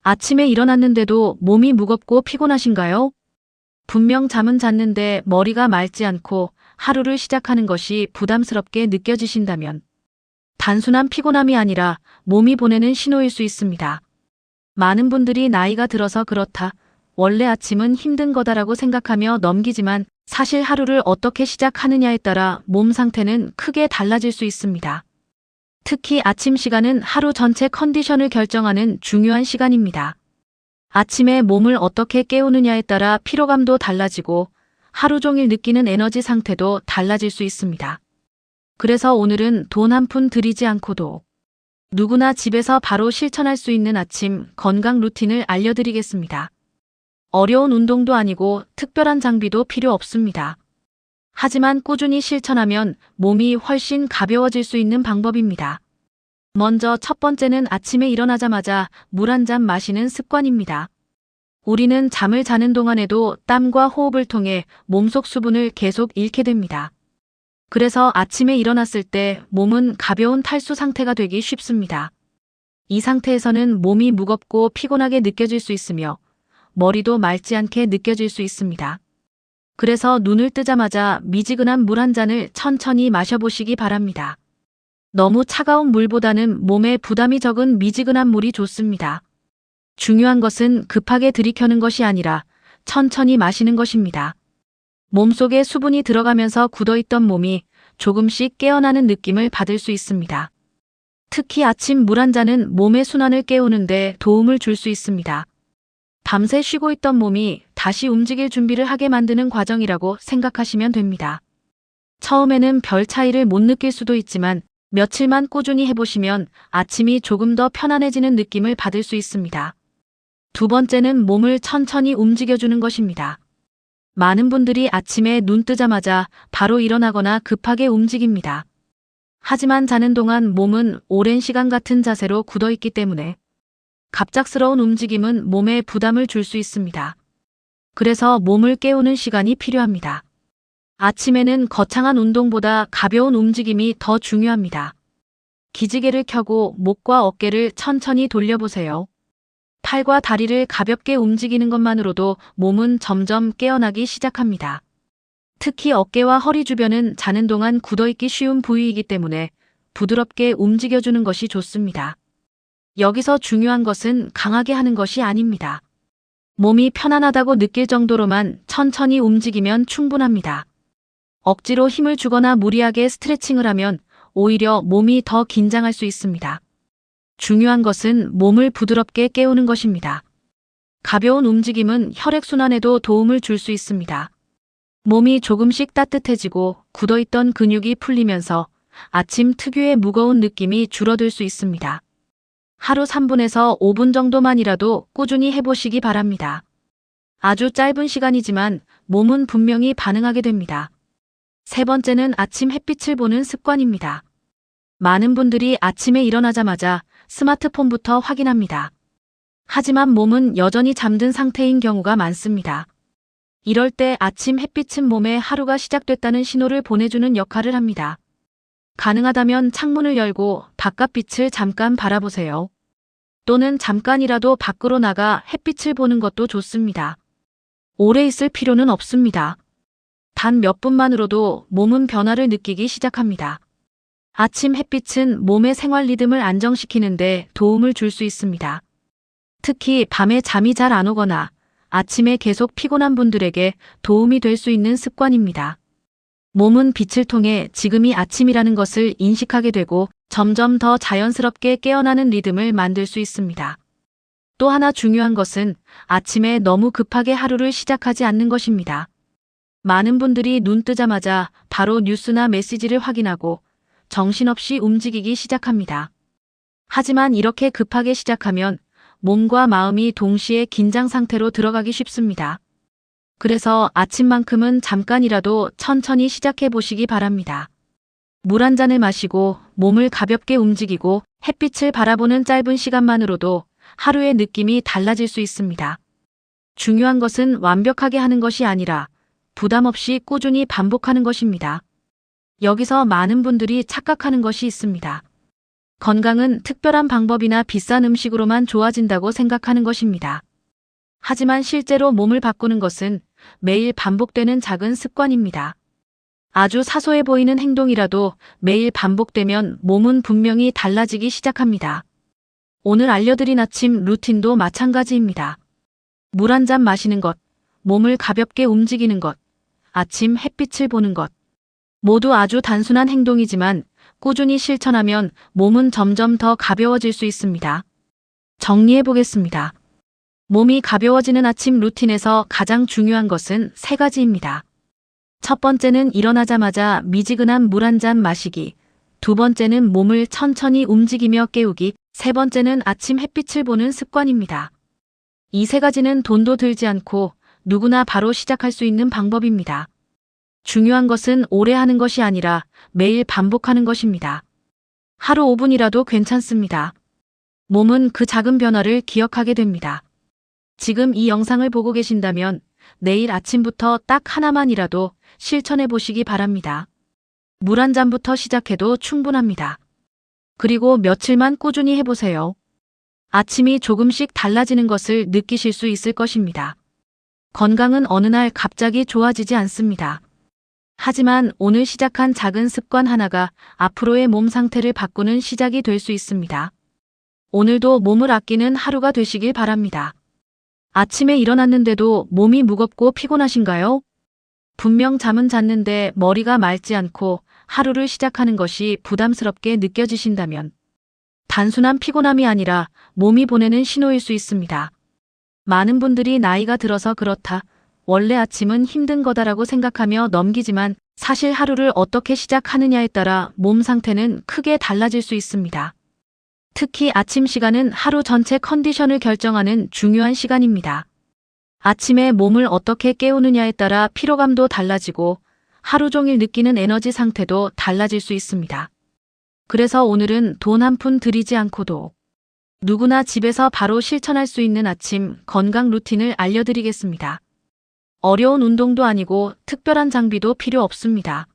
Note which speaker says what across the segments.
Speaker 1: 아침에 일어났는데도 몸이 무겁고 피곤하신가요? 분명 잠은 잤는데 머리가 맑지 않고 하루를 시작하는 것이 부담스럽게 느껴지신다면 단순한 피곤함이 아니라 몸이 보내는 신호일 수 있습니다. 많은 분들이 나이가 들어서 그렇다, 원래 아침은 힘든 거다라고 생각하며 넘기지만 사실 하루를 어떻게 시작하느냐에 따라 몸 상태는 크게 달라질 수 있습니다. 특히 아침 시간은 하루 전체 컨디션을 결정하는 중요한 시간입니다. 아침에 몸을 어떻게 깨우느냐에 따라 피로감도 달라지고 하루 종일 느끼는 에너지 상태도 달라질 수 있습니다. 그래서 오늘은 돈 한 푼 들이지 않고도 누구나 집에서 바로 실천할 수 있는 아침 건강 루틴을 알려드리겠습니다. 어려운 운동도 아니고 특별한 장비도 필요 없습니다. 하지만 꾸준히 실천하면 몸이 훨씬 가벼워질 수 있는 방법입니다. 먼저 첫 번째는 아침에 일어나자마자 물 한 잔 마시는 습관입니다. 우리는 잠을 자는 동안에도 땀과 호흡을 통해 몸속 수분을 계속 잃게 됩니다. 그래서 아침에 일어났을 때 몸은 가벼운 탈수 상태가 되기 쉽습니다. 이 상태에서는 몸이 무겁고 피곤하게 느껴질 수 있으며 머리도 맑지 않게 느껴질 수 있습니다. 그래서 눈을 뜨자마자 미지근한 물 한 잔을 천천히 마셔보시기 바랍니다. 너무 차가운 물보다는 몸에 부담이 적은 미지근한 물이 좋습니다. 중요한 것은 급하게 들이켜는 것이 아니라 천천히 마시는 것입니다. 몸속에 수분이 들어가면서 굳어있던 몸이 조금씩 깨어나는 느낌을 받을 수 있습니다. 특히 아침 물 한 잔은 몸의 순환을 깨우는데 도움을 줄 수 있습니다. 밤새 쉬고 있던 몸이 다시 움직일 준비를 하게 만드는 과정이라고 생각하시면 됩니다. 처음에는 별 차이를 못 느낄 수도 있지만 며칠만 꾸준히 해보시면 아침이 조금 더 편안해지는 느낌을 받을 수 있습니다. 두 번째는 몸을 천천히 움직여주는 것입니다. 많은 분들이 아침에 눈 뜨자마자 바로 일어나거나 급하게 움직입니다. 하지만 자는 동안 몸은 오랜 시간 같은 자세로 굳어있기 때문에 갑작스러운 움직임은 몸에 부담을 줄 수 있습니다. 그래서 몸을 깨우는 시간이 필요합니다. 아침에는 거창한 운동보다 가벼운 움직임이 더 중요합니다. 기지개를 켜고 목과 어깨를 천천히 돌려보세요. 팔과 다리를 가볍게 움직이는 것만으로도 몸은 점점 깨어나기 시작합니다. 특히 어깨와 허리 주변은 자는 동안 굳어있기 쉬운 부위이기 때문에 부드럽게 움직여주는 것이 좋습니다. 여기서 중요한 것은 강하게 하는 것이 아닙니다. 몸이 편안하다고 느낄 정도로만 천천히 움직이면 충분합니다. 억지로 힘을 주거나 무리하게 스트레칭을 하면 오히려 몸이 더 긴장할 수 있습니다. 중요한 것은 몸을 부드럽게 깨우는 것입니다. 가벼운 움직임은 혈액순환에도 도움을 줄 수 있습니다. 몸이 조금씩 따뜻해지고 굳어있던 근육이 풀리면서 아침 특유의 무거운 느낌이 줄어들 수 있습니다. 하루 3분에서 5분 정도만이라도 꾸준히 해보시기 바랍니다. 아주 짧은 시간이지만 몸은 분명히 반응하게 됩니다. 세 번째는 아침 햇빛을 보는 습관입니다. 많은 분들이 아침에 일어나자마자 스마트폰부터 확인합니다. 하지만 몸은 여전히 잠든 상태인 경우가 많습니다. 이럴 때 아침 햇빛은 몸에 하루가 시작됐다는 신호를 보내주는 역할을 합니다. 가능하다면 창문을 열고 바깥빛을 잠깐 바라보세요. 또는 잠깐이라도 밖으로 나가 햇빛을 보는 것도 좋습니다. 오래 있을 필요는 없습니다. 단 몇 분만으로도 몸은 변화를 느끼기 시작합니다. 아침 햇빛은 몸의 생활 리듬을 안정시키는데 도움을 줄 수 있습니다. 특히 밤에 잠이 잘 안 오거나 아침에 계속 피곤한 분들에게 도움이 될 수 있는 습관입니다. 몸은 빛을 통해 지금이 아침이라는 것을 인식하게 되고 점점 더 자연스럽게 깨어나는 리듬을 만들 수 있습니다. 또 하나 중요한 것은 아침에 너무 급하게 하루를 시작하지 않는 것입니다. 많은 분들이 눈 뜨자마자 바로 뉴스나 메시지를 확인하고 정신없이 움직이기 시작합니다. 하지만 이렇게 급하게 시작하면 몸과 마음이 동시에 긴장 상태로 들어가기 쉽습니다. 그래서 아침만큼은 잠깐이라도 천천히 시작해 보시기 바랍니다. 물 한 잔을 마시고 몸을 가볍게 움직이고 햇빛을 바라보는 짧은 시간만으로도 하루의 느낌이 달라질 수 있습니다. 중요한 것은 완벽하게 하는 것이 아니라 부담 없이 꾸준히 반복하는 것입니다. 여기서 많은 분들이 착각하는 것이 있습니다. 건강은 특별한 방법이나 비싼 음식으로만 좋아진다고 생각하는 것입니다. 하지만 실제로 몸을 바꾸는 것은 매일 반복되는 작은 습관입니다. 아주 사소해 보이는 행동이라도 매일 반복되면 몸은 분명히 달라지기 시작합니다. 오늘 알려드린 아침 루틴도 마찬가지입니다. 물 한 잔 마시는 것, 몸을 가볍게 움직이는 것, 아침 햇빛을 보는 것. 모두 아주 단순한 행동이지만 꾸준히 실천하면 몸은 점점 더 가벼워질 수 있습니다. 정리해 보겠습니다. 몸이 가벼워지는 아침 루틴에서 가장 중요한 것은 세 가지입니다. 첫 번째는 일어나자마자 미지근한 물 한 잔 마시기. 두 번째는 몸을 천천히 움직이며 깨우기. 세 번째는 아침 햇빛을 보는 습관입니다. 이 세 가지는 돈도 들지 않고 누구나 바로 시작할 수 있는 방법입니다. 중요한 것은 오래 하는 것이 아니라 매일 반복하는 것입니다. 하루 5분이라도 괜찮습니다. 몸은 그 작은 변화를 기억하게 됩니다. 지금 이 영상을 보고 계신다면 내일 아침부터 딱 하나만이라도 실천해 보시기 바랍니다. 물 한 잔부터 시작해도 충분합니다. 그리고 며칠만 꾸준히 해보세요. 아침이 조금씩 달라지는 것을 느끼실 수 있을 것입니다. 건강은 어느 날 갑자기 좋아지지 않습니다. 하지만 오늘 시작한 작은 습관 하나가 앞으로의 몸 상태를 바꾸는 시작이 될 수 있습니다. 오늘도 몸을 아끼는 하루가 되시길 바랍니다. 아침에 일어났는데도 몸이 무겁고 피곤하신가요? 분명 잠은 잤는데 머리가 맑지 않고 하루를 시작하는 것이 부담스럽게 느껴지신다면 단순한 피곤함이 아니라 몸이 보내는 신호일 수 있습니다. 많은 분들이 나이가 들어서 그렇다, 원래 아침은 힘든 거다라고 생각하며 넘기지만 사실 하루를 어떻게 시작하느냐에 따라 몸 상태는 크게 달라질 수 있습니다. 특히 아침 시간은 하루 전체 컨디션을 결정하는 중요한 시간입니다. 아침에 몸을 어떻게 깨우느냐에 따라 피로감도 달라지고 하루 종일 느끼는 에너지 상태도 달라질 수 있습니다. 그래서 오늘은 돈 한 푼 들이지 않고도 누구나 집에서 바로 실천할 수 있는 아침 건강 루틴을 알려드리겠습니다. 어려운 운동도 아니고 특별한 장비도 필요 없습니다.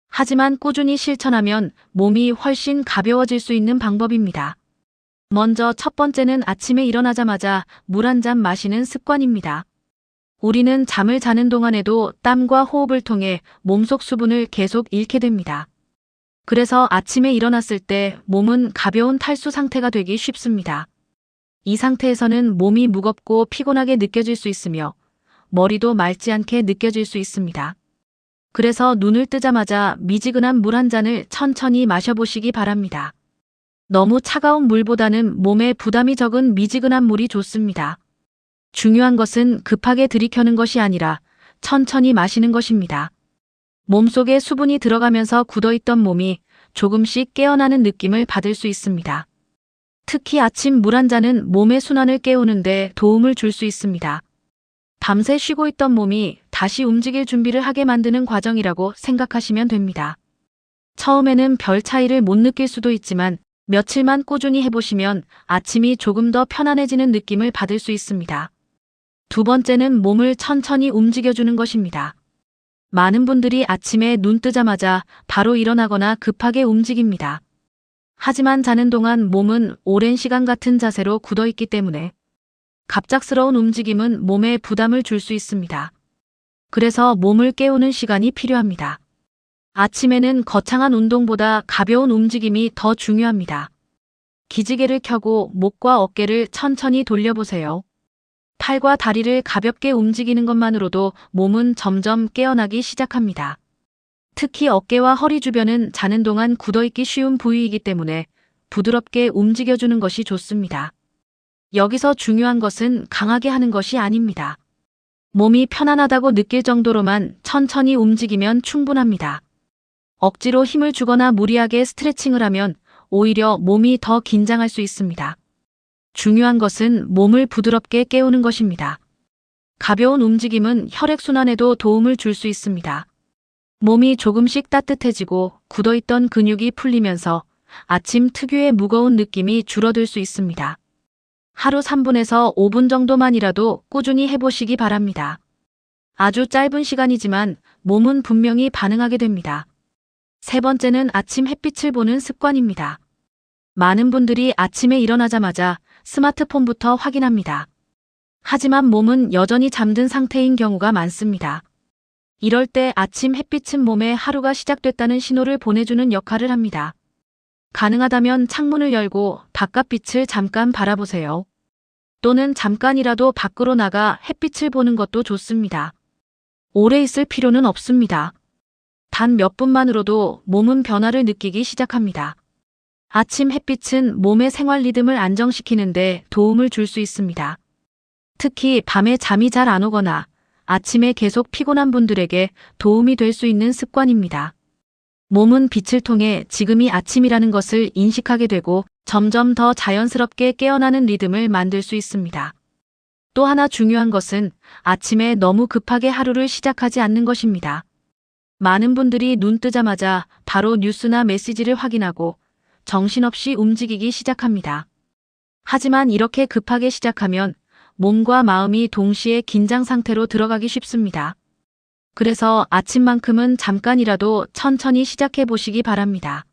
Speaker 1: 하지만 꾸준히 실천하면 몸이 훨씬 가벼워질 수 있는 방법입니다. 먼저 첫 번째는 아침에 일어나자마자 물 한 잔 마시는 습관입니다. 우리는 잠을 자는 동안에도 땀과 호흡을 통해 몸속 수분을 계속 잃게 됩니다. 그래서 아침에 일어났을 때 몸은 가벼운 탈수 상태가 되기 쉽습니다. 이 상태에서는 몸이 무겁고 피곤하게 느껴질 수 있으며 머리도 맑지 않게 느껴질 수 있습니다. 그래서 눈을 뜨자마자 미지근한 물 한 잔을 천천히 마셔보시기 바랍니다. 너무 차가운 물보다는 몸에 부담이 적은 미지근한 물이 좋습니다. 중요한 것은 급하게 들이켜는 것이 아니라 천천히 마시는 것입니다. 몸속에 수분이 들어가면서 굳어있던 몸이 조금씩 깨어나는 느낌을 받을 수 있습니다. 특히 아침 물 한 잔은 몸의 순환을 깨우는데 도움을 줄 수 있습니다. 밤새 쉬고 있던 몸이 다시 움직일 준비를 하게 만드는 과정이라고 생각하시면 됩니다. 처음에는 별 차이를 못 느낄 수도 있지만 며칠만 꾸준히 해보시면 아침이 조금 더 편안해지는 느낌을 받을 수 있습니다. 두 번째는 몸을 천천히 움직여주는 것입니다. 많은 분들이 아침에 눈 뜨자마자 바로 일어나거나 급하게 움직입니다. 하지만 자는 동안 몸은 오랜 시간 같은 자세로 굳어있기 때문에 갑작스러운 움직임은 몸에 부담을 줄 수 있습니다. 그래서 몸을 깨우는 시간이 필요합니다. 아침에는 거창한 운동보다 가벼운 움직임이 더 중요합니다. 기지개를 켜고 목과 어깨를 천천히 돌려보세요. 팔과 다리를 가볍게 움직이는 것만으로도 몸은 점점 깨어나기 시작합니다. 특히 어깨와 허리 주변은 자는 동안 굳어있기 쉬운 부위이기 때문에 부드럽게 움직여주는 것이 좋습니다. 여기서 중요한 것은 강하게 하는 것이 아닙니다. 몸이 편안하다고 느낄 정도로만 천천히 움직이면 충분합니다. 억지로 힘을 주거나 무리하게 스트레칭을 하면 오히려 몸이 더 긴장할 수 있습니다. 중요한 것은 몸을 부드럽게 깨우는 것입니다. 가벼운 움직임은 혈액순환에도 도움을 줄 수 있습니다. 몸이 조금씩 따뜻해지고 굳어있던 근육이 풀리면서 아침 특유의 무거운 느낌이 줄어들 수 있습니다. 하루 3분에서 5분 정도만이라도 꾸준히 해보시기 바랍니다. 아주 짧은 시간이지만 몸은 분명히 반응하게 됩니다. 세 번째는 아침 햇빛을 보는 습관입니다. 많은 분들이 아침에 일어나자마자 스마트폰부터 확인합니다. 하지만 몸은 여전히 잠든 상태인 경우가 많습니다. 이럴 때 아침 햇빛은 몸에 하루가 시작됐다는 신호를 보내주는 역할을 합니다. 가능하다면 창문을 열고 바깥빛을 잠깐 바라보세요. 또는 잠깐이라도 밖으로 나가 햇빛을 보는 것도 좋습니다. 오래 있을 필요는 없습니다. 단 몇 분만으로도 몸은 변화를 느끼기 시작합니다. 아침 햇빛은 몸의 생활 리듬을 안정시키는데 도움을 줄 수 있습니다. 특히 밤에 잠이 잘 안 오거나 아침에 계속 피곤한 분들에게 도움이 될 수 있는 습관입니다. 몸은 빛을 통해 지금이 아침이라는 것을 인식하게 되고 점점 더 자연스럽게 깨어나는 리듬을 만들 수 있습니다. 또 하나 중요한 것은 아침에 너무 급하게 하루를 시작하지 않는 것입니다. 많은 분들이 눈 뜨자마자 바로 뉴스나 메시지를 확인하고 정신없이 움직이기 시작합니다. 하지만 이렇게 급하게 시작하면 몸과 마음이 동시에 긴장 상태로 들어가기 쉽습니다. 그래서 아침만큼은 잠깐이라도 천천히 시작해 보시기 바랍니다.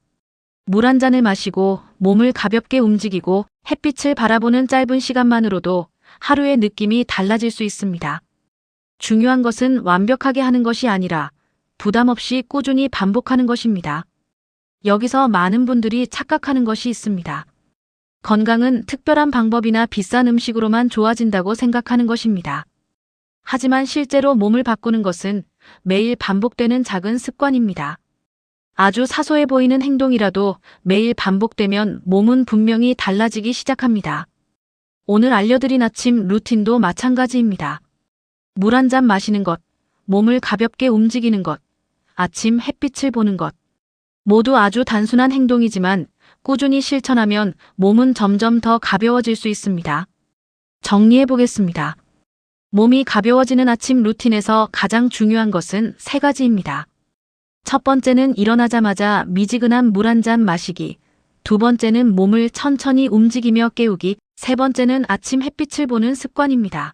Speaker 1: 물 한 잔을 마시고 몸을 가볍게 움직이고 햇빛을 바라보는 짧은 시간만으로도 하루의 느낌이 달라질 수 있습니다. 중요한 것은 완벽하게 하는 것이 아니라 부담 없이 꾸준히 반복하는 것입니다. 여기서 많은 분들이 착각하는 것이 있습니다. 건강은 특별한 방법이나 비싼 음식으로만 좋아진다고 생각하는 것입니다. 하지만 실제로 몸을 바꾸는 것은 매일 반복되는 작은 습관입니다. 아주 사소해 보이는 행동이라도 매일 반복되면 몸은 분명히 달라지기 시작합니다. 오늘 알려드린 아침 루틴도 마찬가지입니다. 물 한 잔 마시는 것, 몸을 가볍게 움직이는 것, 아침 햇빛을 보는 것. 모두 아주 단순한 행동이지만 꾸준히 실천하면 몸은 점점 더 가벼워질 수 있습니다. 정리해 보겠습니다. 몸이 가벼워지는 아침 루틴에서 가장 중요한 것은 세 가지입니다. 첫 번째는 일어나자마자 미지근한 물 한 잔 마시기, 두 번째는 몸을 천천히 움직이며 깨우기, 세 번째는 아침 햇빛을 보는 습관입니다.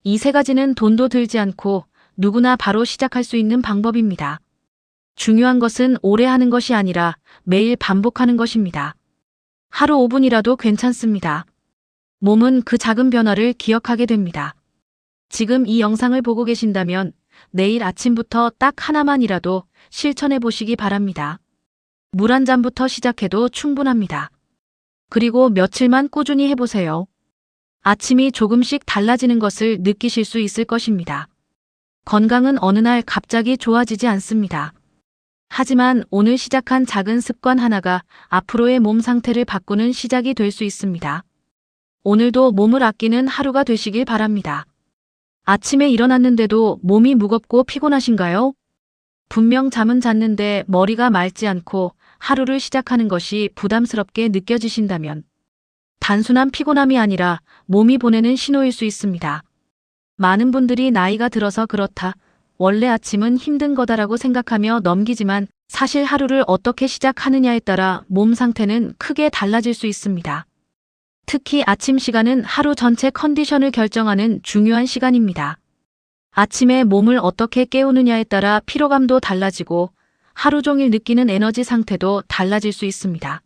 Speaker 1: 이 세 가지는 돈도 들지 않고 누구나 바로 시작할 수 있는 방법입니다. 중요한 것은 오래 하는 것이 아니라 매일 반복하는 것입니다. 하루 5분이라도 괜찮습니다. 몸은 그 작은 변화를 기억하게 됩니다. 지금 이 영상을 보고 계신다면 내일 아침부터 딱 하나만이라도 실천해 보시기 바랍니다. 물 한 잔부터 시작해도 충분합니다. 그리고 며칠만 꾸준히 해보세요. 아침이 조금씩 달라지는 것을 느끼실 수 있을 것입니다. 건강은 어느 날 갑자기 좋아지지 않습니다. 하지만 오늘 시작한 작은 습관 하나가 앞으로의 몸 상태를 바꾸는 시작이 될 수 있습니다. 오늘도 몸을 아끼는 하루가 되시길 바랍니다. 아침에 일어났는데도 몸이 무겁고 피곤하신가요? 분명 잠은 잤는데 머리가 맑지 않고 하루를 시작하는 것이 부담스럽게 느껴지신다면 단순한 피곤함이 아니라 몸이 보내는 신호일 수 있습니다. 많은 분들이 나이가 들어서 그렇다, 원래 아침은 힘든 거다라고 생각하며 넘기지만 사실 하루를 어떻게 시작하느냐에 따라 몸 상태는 크게 달라질 수 있습니다. 특히 아침 시간은 하루 전체 컨디션을 결정하는 중요한 시간입니다. 아침에 몸을 어떻게 깨우느냐에 따라 피로감도 달라지고 하루 종일 느끼는 에너지 상태도 달라질 수 있습니다.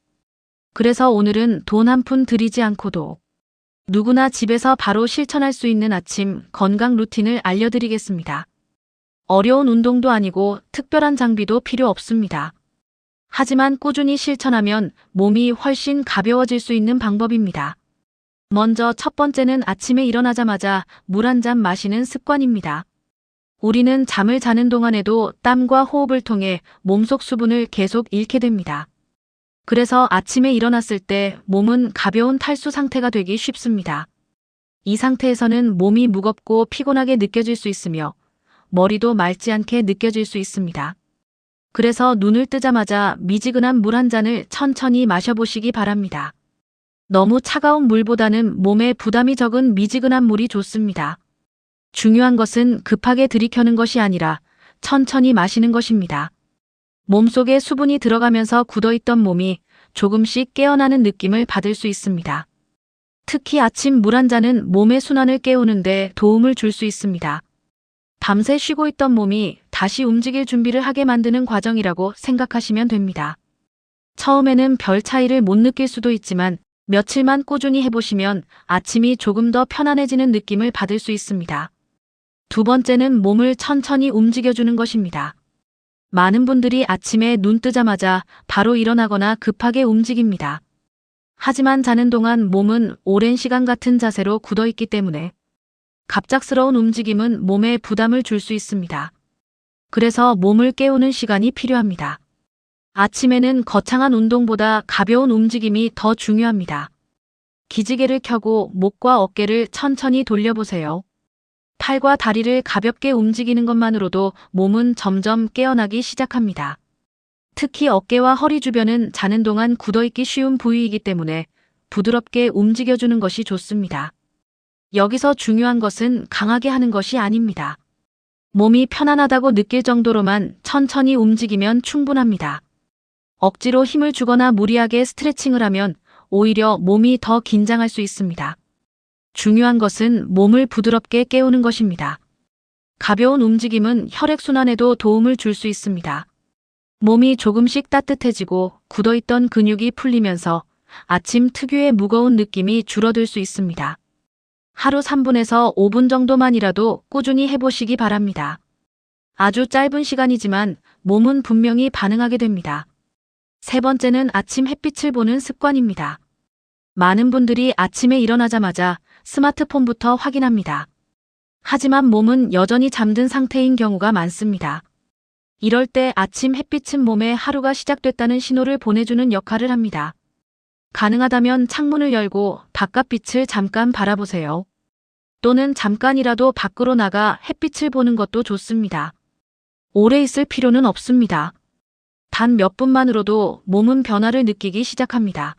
Speaker 1: 그래서 오늘은 돈 한 푼 들이지 않고도 누구나 집에서 바로 실천할 수 있는 아침 건강 루틴을 알려드리겠습니다. 어려운 운동도 아니고 특별한 장비도 필요 없습니다. 하지만 꾸준히 실천하면 몸이 훨씬 가벼워질 수 있는 방법입니다. 먼저 첫 번째는 아침에 일어나자마자 물 한 잔 마시는 습관입니다. 우리는 잠을 자는 동안에도 땀과 호흡을 통해 몸속 수분을 계속 잃게 됩니다. 그래서 아침에 일어났을 때 몸은 가벼운 탈수 상태가 되기 쉽습니다. 이 상태에서는 몸이 무겁고 피곤하게 느껴질 수 있으며 머리도 맑지 않게 느껴질 수 있습니다. 그래서 눈을 뜨자마자 미지근한 물 한 잔을 천천히 마셔보시기 바랍니다. 너무 차가운 물보다는 몸에 부담이 적은 미지근한 물이 좋습니다. 중요한 것은 급하게 들이켜는 것이 아니라 천천히 마시는 것입니다. 몸속에 수분이 들어가면서 굳어있던 몸이 조금씩 깨어나는 느낌을 받을 수 있습니다. 특히 아침 물 한 잔은 몸의 순환을 깨우는데 도움을 줄 수 있습니다. 밤새 쉬고 있던 몸이 다시 움직일 준비를 하게 만드는 과정이라고 생각하시면 됩니다. 처음에는 별 차이를 못 느낄 수도 있지만 며칠만 꾸준히 해보시면 아침이 조금 더 편안해지는 느낌을 받을 수 있습니다. 두 번째는 몸을 천천히 움직여주는 것입니다. 많은 분들이 아침에 눈 뜨자마자 바로 일어나거나 급하게 움직입니다. 하지만 자는 동안 몸은 오랜 시간 같은 자세로 굳어 있기 때문에 갑작스러운 움직임은 몸에 부담을 줄 수 있습니다. 그래서 몸을 깨우는 시간이 필요합니다. 아침에는 거창한 운동보다 가벼운 움직임이 더 중요합니다. 기지개를 켜고 목과 어깨를 천천히 돌려보세요. 팔과 다리를 가볍게 움직이는 것만으로도 몸은 점점 깨어나기 시작합니다. 특히 어깨와 허리 주변은 자는 동안 굳어있기 쉬운 부위이기 때문에 부드럽게 움직여주는 것이 좋습니다. 여기서 중요한 것은 강하게 하는 것이 아닙니다. 몸이 편안하다고 느낄 정도로만 천천히 움직이면 충분합니다. 억지로 힘을 주거나 무리하게 스트레칭을 하면 오히려 몸이 더 긴장할 수 있습니다. 중요한 것은 몸을 부드럽게 깨우는 것입니다. 가벼운 움직임은 혈액순환에도 도움을 줄 수 있습니다. 몸이 조금씩 따뜻해지고 굳어있던 근육이 풀리면서 아침 특유의 무거운 느낌이 줄어들 수 있습니다. 하루 3분에서 5분 정도만이라도 꾸준히 해보시기 바랍니다. 아주 짧은 시간이지만 몸은 분명히 반응하게 됩니다. 세 번째는 아침 햇빛을 보는 습관입니다. 많은 분들이 아침에 일어나자마자 스마트폰부터 확인합니다. 하지만 몸은 여전히 잠든 상태인 경우가 많습니다. 이럴 때 아침 햇빛은 몸에 하루가 시작됐다는 신호를 보내주는 역할을 합니다. 가능하다면 창문을 열고 바깥빛을 잠깐 바라보세요. 또는 잠깐이라도 밖으로 나가 햇빛을 보는 것도 좋습니다. 오래 있을 필요는 없습니다. 단 몇 분만으로도 몸은 변화를 느끼기 시작합니다.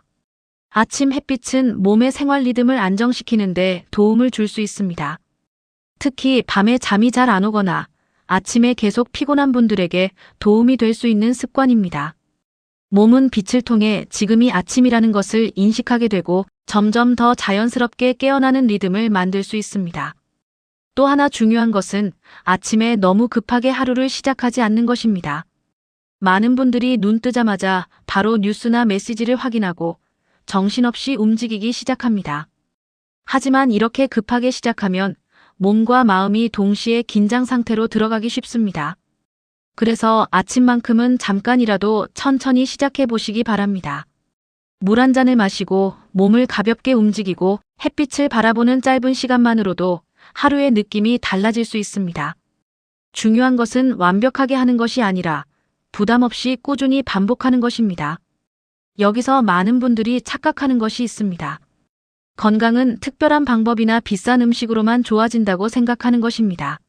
Speaker 1: 아침 햇빛은 몸의 생활 리듬을 안정시키는데 도움을 줄 수 있습니다. 특히 밤에 잠이 잘 안 오거나 아침에 계속 피곤한 분들에게 도움이 될 수 있는 습관입니다. 몸은 빛을 통해 지금이 아침이라는 것을 인식하게 되고 점점 더 자연스럽게 깨어나는 리듬을 만들 수 있습니다. 또 하나 중요한 것은 아침에 너무 급하게 하루를 시작하지 않는 것입니다. 많은 분들이 눈 뜨자마자 바로 뉴스나 메시지를 확인하고 정신없이 움직이기 시작합니다. 하지만 이렇게 급하게 시작하면 몸과 마음이 동시에 긴장 상태로 들어가기 쉽습니다. 그래서 아침만큼은 잠깐이라도 천천히 시작해 보시기 바랍니다. 물 한 잔을 마시고 몸을 가볍게 움직이고 햇빛을 바라보는 짧은 시간만으로도 하루의 느낌이 달라질 수 있습니다. 중요한 것은 완벽하게 하는 것이 아니라 부담 없이 꾸준히 반복하는 것입니다. 여기서 많은 분들이 착각하는 것이 있습니다. 건강은 특별한 방법이나 비싼 음식으로만 좋아진다고 생각하는 것입니다.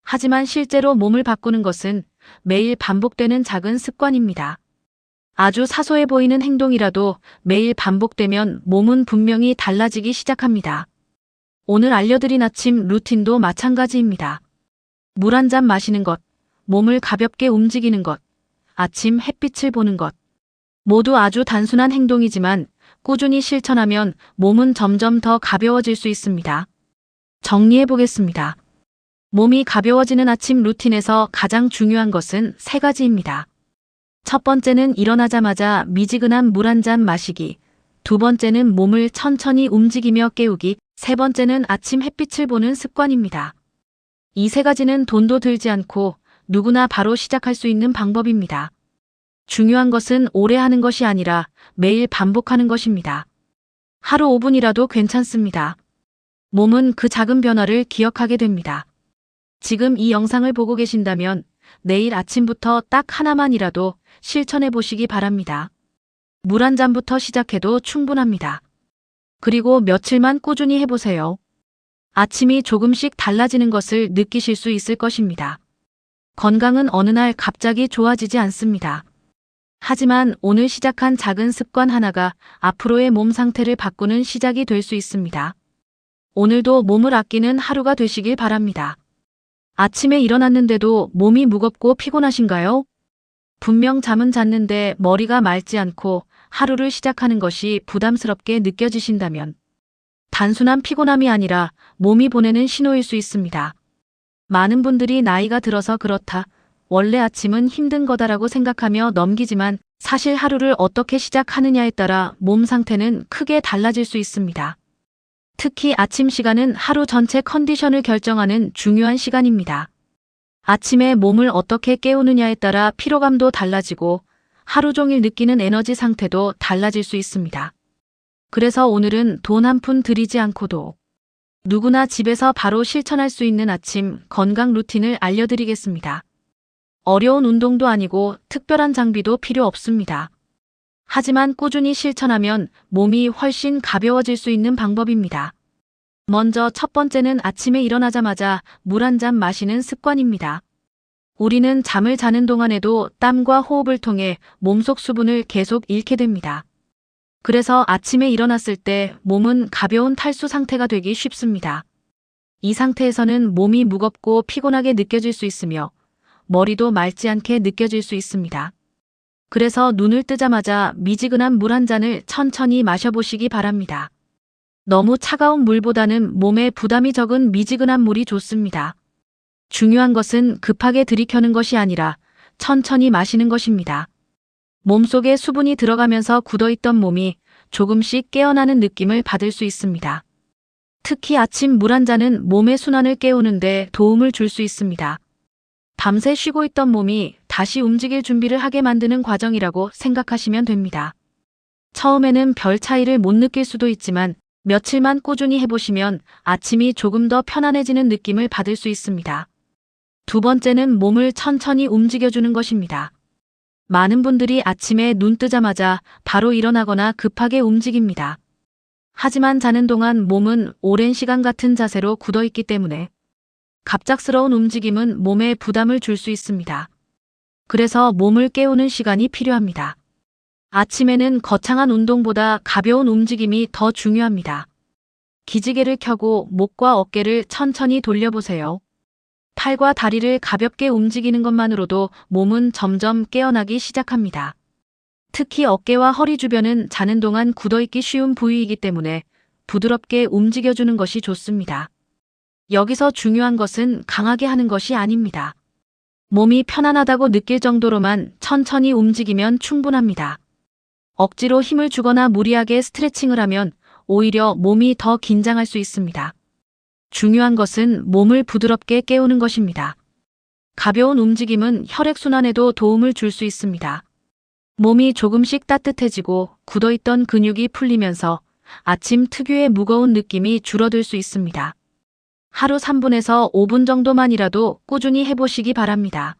Speaker 1: 하지만 실제로 몸을 바꾸는 것은 매일 반복되는 작은 습관입니다. 아주 사소해 보이는 행동이라도 매일 반복되면 몸은 분명히 달라지기 시작합니다. 오늘 알려드린 아침 루틴도 마찬가지입니다. 물 한 잔 마시는 것, 몸을 가볍게 움직이는 것, 아침 햇빛을 보는 것. 모두 아주 단순한 행동이지만 꾸준히 실천하면 몸은 점점 더 가벼워질 수 있습니다. 정리해 보겠습니다. 몸이 가벼워지는 아침 루틴에서 가장 중요한 것은 세 가지입니다. 첫 번째는 일어나자마자 미지근한 물 한 잔 마시기, 두 번째는 몸을 천천히 움직이며 깨우기, 세 번째는 아침 햇빛을 보는 습관입니다. 이 세 가지는 돈도 들지 않고 누구나 바로 시작할 수 있는 방법입니다. 중요한 것은 오래 하는 것이 아니라 매일 반복하는 것입니다. 하루 5분이라도 괜찮습니다. 몸은 그 작은 변화를 기억하게 됩니다. 지금 이 영상을 보고 계신다면 내일 아침부터 딱 하나만이라도 실천해 보시기 바랍니다. 물 한 잔부터 시작해도 충분합니다. 그리고 며칠만 꾸준히 해보세요. 아침이 조금씩 달라지는 것을 느끼실 수 있을 것입니다. 건강은 어느 날 갑자기 좋아지지 않습니다. 하지만 오늘 시작한 작은 습관 하나가 앞으로의 몸 상태를 바꾸는 시작이 될 수 있습니다. 오늘도 몸을 아끼는 하루가 되시길 바랍니다. 아침에 일어났는데도 몸이 무겁고 피곤하신가요? 분명 잠은 잤는데 머리가 맑지 않고 하루를 시작하는 것이 부담스럽게 느껴지신다면 단순한 피곤함이 아니라 몸이 보내는 신호일 수 있습니다. 많은 분들이 나이가 들어서 그렇다, 원래 아침은 힘든 거다라고 생각하며 넘기지만 사실 하루를 어떻게 시작하느냐에 따라 몸 상태는 크게 달라질 수 있습니다. 특히 아침 시간은 하루 전체 컨디션을 결정하는 중요한 시간입니다. 아침에 몸을 어떻게 깨우느냐에 따라 피로감도 달라지고 하루 종일 느끼는 에너지 상태도 달라질 수 있습니다. 그래서 오늘은 돈 한 푼 들이지 않고도 누구나 집에서 바로 실천할 수 있는 아침 건강 루틴을 알려드리겠습니다. 어려운 운동도 아니고 특별한 장비도 필요 없습니다. 하지만 꾸준히 실천하면 몸이 훨씬 가벼워질 수 있는 방법입니다. 먼저 첫 번째는 아침에 일어나자마자 물 한 잔 마시는 습관입니다. 우리는 잠을 자는 동안에도 땀과 호흡을 통해 몸속 수분을 계속 잃게 됩니다. 그래서 아침에 일어났을 때 몸은 가벼운 탈수 상태가 되기 쉽습니다. 이 상태에서는 몸이 무겁고 피곤하게 느껴질 수 있으며 머리도 맑지 않게 느껴질 수 있습니다. 그래서 눈을 뜨자마자 미지근한 물 한 잔을 천천히 마셔보시기 바랍니다. 너무 차가운 물보다는 몸에 부담이 적은 미지근한 물이 좋습니다. 중요한 것은 급하게 들이켜는 것이 아니라 천천히 마시는 것입니다. 몸속에 수분이 들어가면서 굳어있던 몸이 조금씩 깨어나는 느낌을 받을 수 있습니다. 특히 아침 물 한 잔은 몸의 순환을 깨우는데 도움을 줄 수 있습니다. 밤새 쉬고 있던 몸이 다시 움직일 준비를 하게 만드는 과정이라고 생각하시면 됩니다. 처음에는 별 차이를 못 느낄 수도 있지만 며칠만 꾸준히 해보시면 아침이 조금 더 편안해지는 느낌을 받을 수 있습니다. 두 번째는 몸을 천천히 움직여주는 것입니다. 많은 분들이 아침에 눈 뜨자마자 바로 일어나거나 급하게 움직입니다. 하지만 자는 동안 몸은 오랜 시간 같은 자세로 굳어있기 때문에 갑작스러운 움직임은 몸에 부담을 줄 수 있습니다. 그래서 몸을 깨우는 시간이 필요합니다. 아침에는 거창한 운동보다 가벼운 움직임이 더 중요합니다. 기지개를 켜고 목과 어깨를 천천히 돌려보세요. 팔과 다리를 가볍게 움직이는 것만으로도 몸은 점점 깨어나기 시작합니다. 특히 어깨와 허리 주변은 자는 동안 굳어있기 쉬운 부위이기 때문에 부드럽게 움직여주는 것이 좋습니다. 여기서 중요한 것은 강하게 하는 것이 아닙니다. 몸이 편안하다고 느낄 정도로만 천천히 움직이면 충분합니다. 억지로 힘을 주거나 무리하게 스트레칭을 하면 오히려 몸이 더 긴장할 수 있습니다. 중요한 것은 몸을 부드럽게 깨우는 것입니다. 가벼운 움직임은 혈액순환에도 도움을 줄 수 있습니다. 몸이 조금씩 따뜻해지고 굳어있던 근육이 풀리면서 아침 특유의 무거운 느낌이 줄어들 수 있습니다. 하루 3분에서 5분 정도만이라도 꾸준히 해보시기 바랍니다.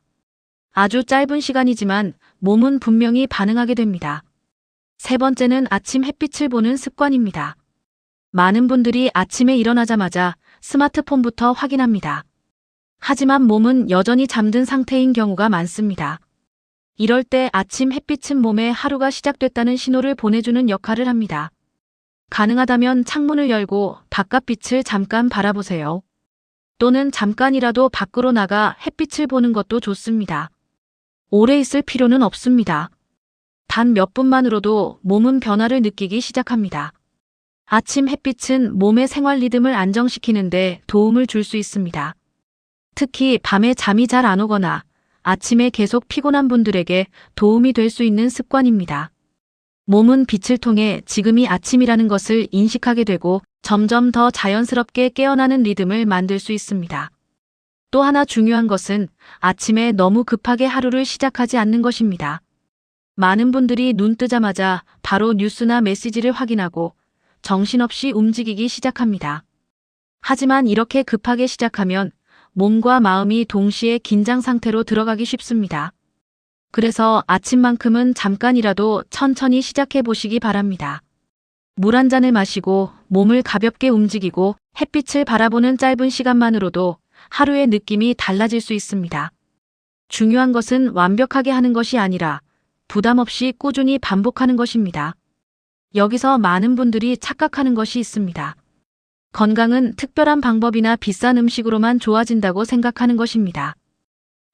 Speaker 1: 아주 짧은 시간이지만 몸은 분명히 반응하게 됩니다. 세 번째는 아침 햇빛을 보는 습관입니다. 많은 분들이 아침에 일어나자마자 스마트폰부터 확인합니다. 하지만 몸은 여전히 잠든 상태인 경우가 많습니다. 이럴 때 아침 햇빛은 몸에 하루가 시작됐다는 신호를 보내주는 역할을 합니다. 가능하다면 창문을 열고 바깥빛을 잠깐 바라보세요. 또는 잠깐이라도 밖으로 나가 햇빛을 보는 것도 좋습니다. 오래 있을 필요는 없습니다. 단 몇 분만으로도 몸은 변화를 느끼기 시작합니다. 아침 햇빛은 몸의 생활 리듬을 안정시키는데 도움을 줄 수 있습니다. 특히 밤에 잠이 잘 안 오거나 아침에 계속 피곤한 분들에게 도움이 될 수 있는 습관입니다. 몸은 빛을 통해 지금이 아침이라는 것을 인식하게 되고 점점 더 자연스럽게 깨어나는 리듬을 만들 수 있습니다. 또 하나 중요한 것은 아침에 너무 급하게 하루를 시작하지 않는 것입니다. 많은 분들이 눈 뜨자마자 바로 뉴스나 메시지를 확인하고 정신없이 움직이기 시작합니다. 하지만 이렇게 급하게 시작하면 몸과 마음이 동시에 긴장 상태로 들어가기 쉽습니다. 그래서 아침만큼은 잠깐이라도 천천히 시작해 보시기 바랍니다. 물 한 잔을 마시고 몸을 가볍게 움직이고 햇빛을 바라보는 짧은 시간만으로도 하루의 느낌이 달라질 수 있습니다. 중요한 것은 완벽하게 하는 것이 아니라 부담 없이 꾸준히 반복하는 것입니다. 여기서 많은 분들이 착각하는 것이 있습니다. 건강은 특별한 방법이나 비싼 음식으로만 좋아진다고 생각하는 것입니다.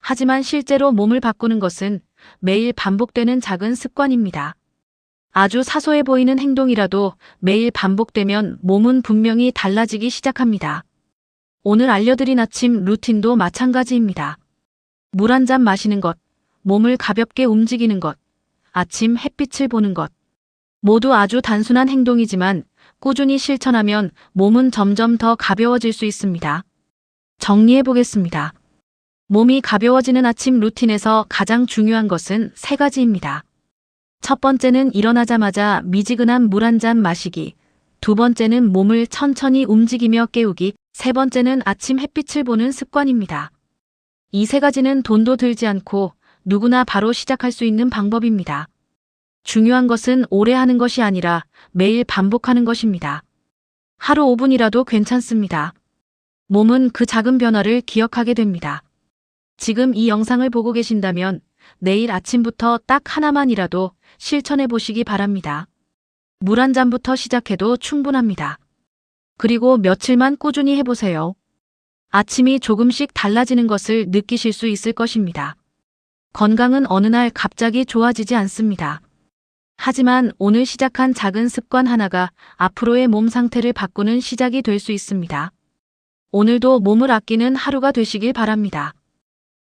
Speaker 1: 하지만 실제로 몸을 바꾸는 것은 매일 반복되는 작은 습관입니다. 아주 사소해 보이는 행동이라도 매일 반복되면 몸은 분명히 달라지기 시작합니다. 오늘 알려드린 아침 루틴도 마찬가지입니다. 물 한 잔 마시는 것, 몸을 가볍게 움직이는 것, 아침 햇빛을 보는 것. 모두 아주 단순한 행동이지만 꾸준히 실천하면 몸은 점점 더 가벼워질 수 있습니다. 정리해 보겠습니다. 몸이 가벼워지는 아침 루틴에서 가장 중요한 것은 세 가지입니다. 첫 번째는 일어나자마자 미지근한 물 한 잔 마시기. 두 번째는 몸을 천천히 움직이며 깨우기. 세 번째는 아침 햇빛을 보는 습관입니다. 이 세 가지는 돈도 들지 않고 누구나 바로 시작할 수 있는 방법입니다. 중요한 것은 오래 하는 것이 아니라 매일 반복하는 것입니다. 하루 5분이라도 괜찮습니다. 몸은 그 작은 변화를 기억하게 됩니다. 지금 이 영상을 보고 계신다면 내일 아침부터 딱 하나만이라도 실천해 보시기 바랍니다. 물 한 잔부터 시작해도 충분합니다. 그리고 며칠만 꾸준히 해보세요. 아침이 조금씩 달라지는 것을 느끼실 수 있을 것입니다. 건강은 어느 날 갑자기 좋아지지 않습니다. 하지만 오늘 시작한 작은 습관 하나가 앞으로의 몸 상태를 바꾸는 시작이 될 수 있습니다. 오늘도 몸을 아끼는 하루가 되시길 바랍니다.